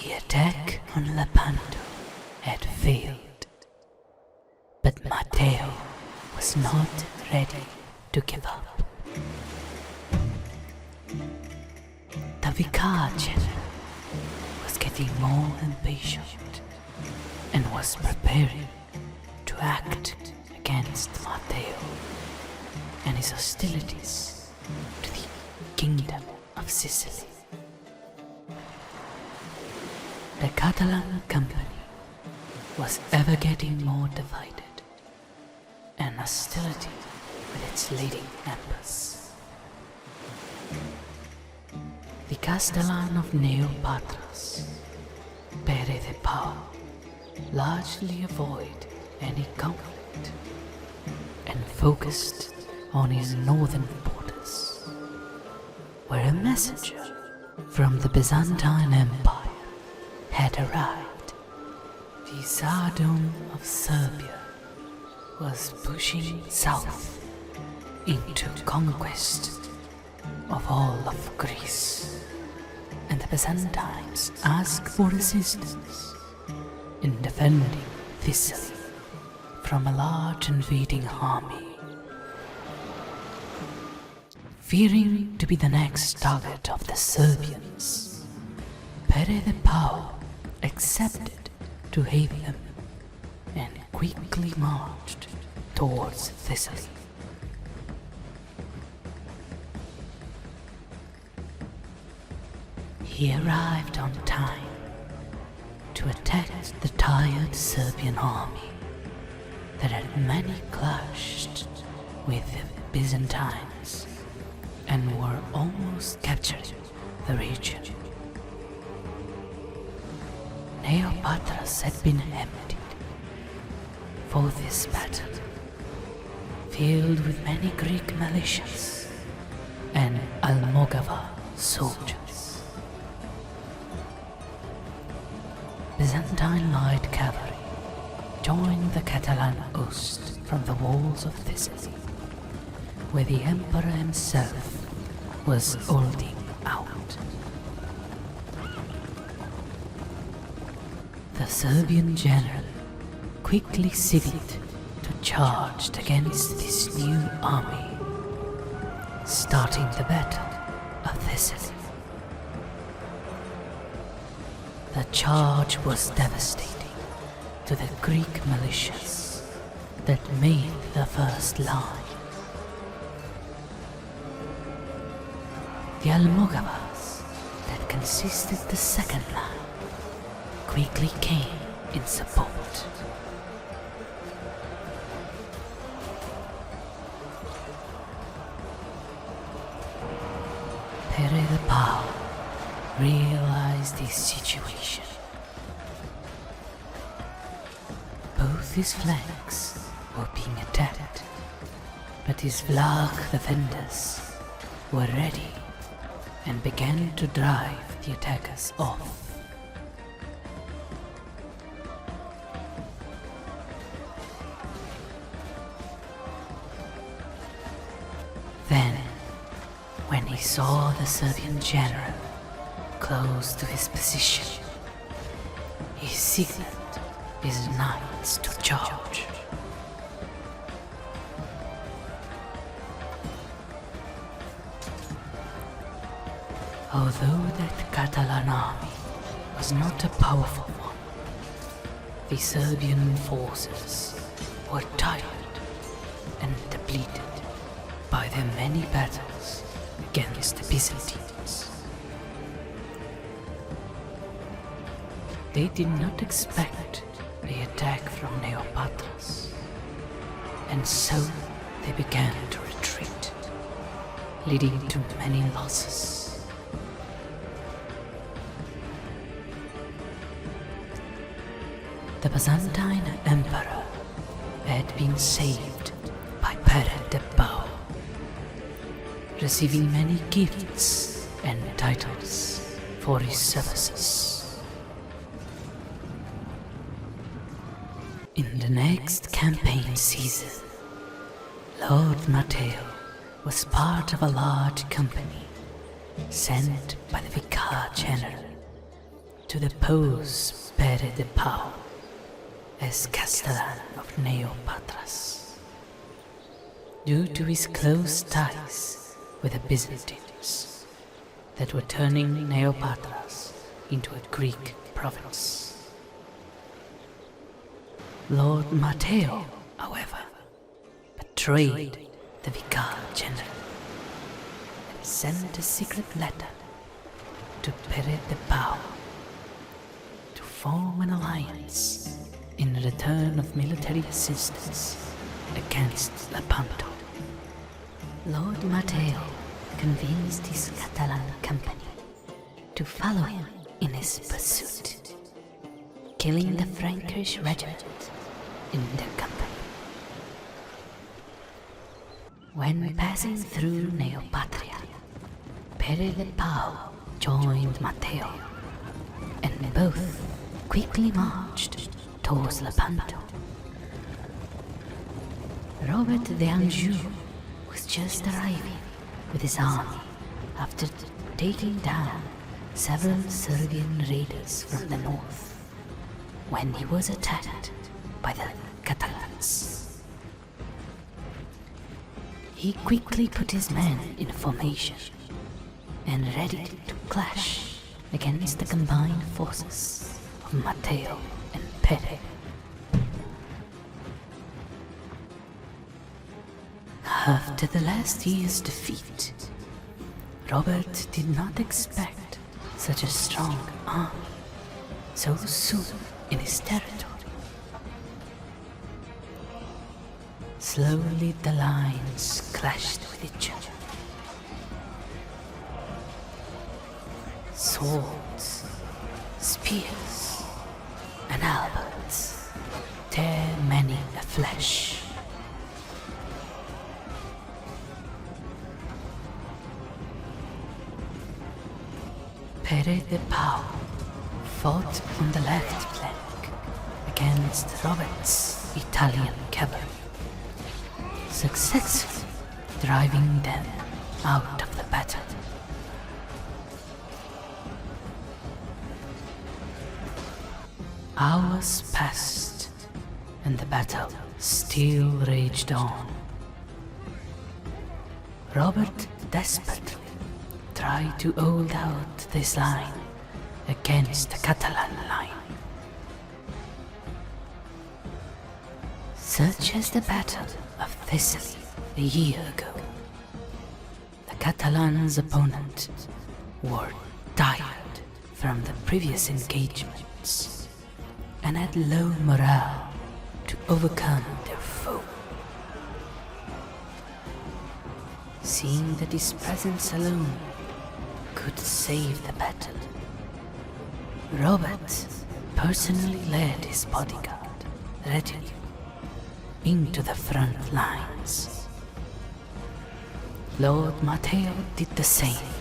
The attack on Lepanto had failed, but Matteo was not ready to give up. The Vicar General was getting more impatient and was preparing to act against Matteo and his hostilities to the Kingdom of Sicily. The Catalan Company was ever getting more divided, and hostility with its leading members. The Castellan of Neopatras, Pere de Pau, largely avoided any conflict and focused on his northern borders, where a messenger from the Byzantine Empire had arrived. The Tsardom of Serbia was pushing south into conquest of all of Greece, and the Byzantines asked for assistance in defending Thessaly from a large invading army. Fearing to be the next target of the Serbians, Pere de Pau accepted to aid them and quickly marched towards Thessaly. He arrived on time to attack the tired Serbian army that had many clashed with the Byzantines and were almost capturing the region. Neopatras had been emptied for this battle, filled with many Greek militias and Almogavar soldiers. Byzantine light cavalry joined the Catalan host from the walls of Thessaly, where the emperor himself was holding out. The Serbian general quickly signaled to charge against this new army, starting the Battle of Thessaly. The charge was devastating to the Greek militias that made the first line. The Almogavars that consisted the second line quickly came in support. Pere de Pau realized his situation. Both his flanks were being attacked, but his Vlach defenders were ready and began to drive the attackers off. Then, when he saw the Serbian general close to his position, he signaled his knights to charge. Although that Catalan army was not a powerful one, the Serbian forces were tired and depleted by their many battles against the Byzantines. They did not expect the attack from Neopatras, and so they began to retreat, leading to many losses. The Byzantine emperor had been saved by Pere de Pau, receiving many gifts and titles for his services. In the next campaign season, Lord Matteo was part of a large company sent by the Vicar General to depose Pere de Pau as Castellan of Neopatras. Due to his close ties with the Byzantines that were turning Neopatras into a Greek province. Lord Matteo, however, betrayed the Vicar General and sent a secret letter to Pere de Pau to form an alliance in return of military assistance against Lepanto. Lord Matteo convinced his Catalan company to follow him in his pursuit, killing the Frankish regiment in their company. When passing through Neopatria, Pere de Pau joined Matteo, and both quickly marched towards Lepanto. Robert d'Anjou was just arriving with his army after taking down several Serbian raiders from the north when he was attacked by the Catalans. He quickly put his men in formation and ready to clash against the combined forces of Matteo and Pere. After the last year's defeat, Robert did not expect such a strong army so soon in his territory. Slowly the lines clashed with each other. Swords, spears, and halberds tear many a flesh. Pere de Pau fought on the left flank against Robert's Italian cavalry, successfully driving them out of the battle. Hours passed, and the battle still raged on. Robert desperately tried to hold out this line against the Catalan line. Such as the Battle of Thessaly a year ago, the Catalans' opponent were tired from the previous engagements and had low morale to overcome their foe. Seeing that his presence alone could save the battle, Robert personally led his bodyguard retinue into the front lines. Lord Matteo did the same,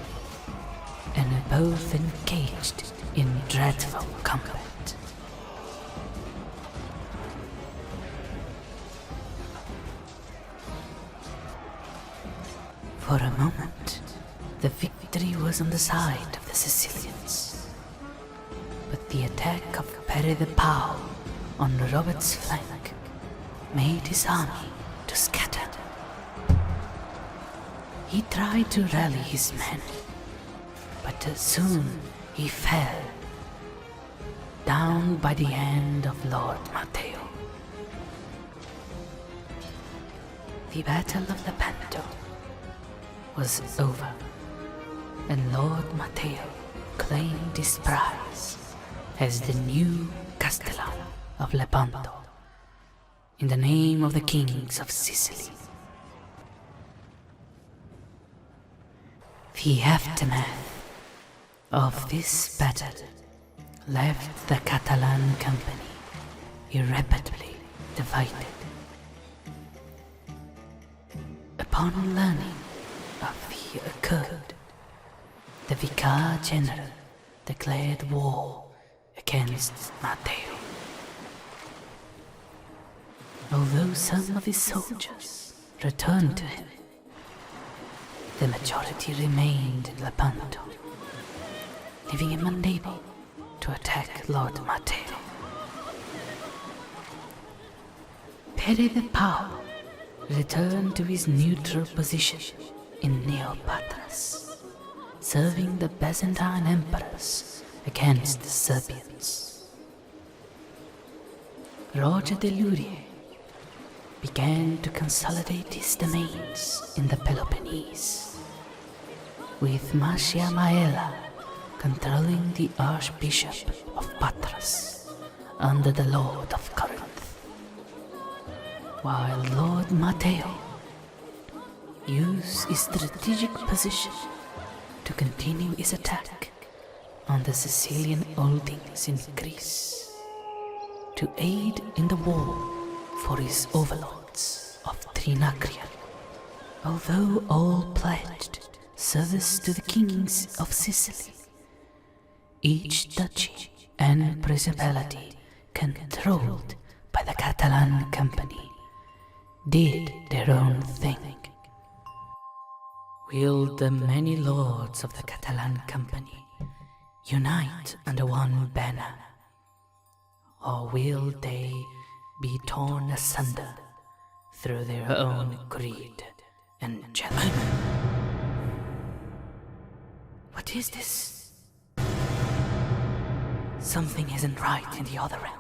and both engaged in dreadful combat. For a moment, the victory was on the side of the Sicilians, but the attack of Pere de Pau on Robert's flank made his army to scatter. He tried to rally his men, but soon he fell, down by the hand of Lord Matteo. The Battle of Lepanto was over, and Lord Matteo claimed his prize as the new Castellan of Lepanto, in the name of the kings of Sicily. The aftermath of this battle left the Catalan company irreparably divided. Upon learning of the occurred, the Vicar General declared war against Matteo. Although some of his soldiers returned to him, the majority remained in Lepanto, leaving him unable to attack Lord Matteo. Pere the Pau returned to his neutral position in Neopatras, serving the Byzantine emperors against the Serbians. Roger de Lurie began to consolidate his domains in the Peloponnese, with Marcia Maela controlling the Archbishop of Patras under the Lord of Corinth, while Lord Matteo used his strategic position to continue his attack on the Sicilian holdings in Greece, to aid in the war for his overlords of Trinacria, although all pledged service to the kings of Sicily. Each duchy and principality controlled by the Catalan Company did their own thing. Will the many lords of the Catalan Company unite under one banner, or will they be torn asunder through their own greed and jealousy? What is this? Something isn't right in the other realm.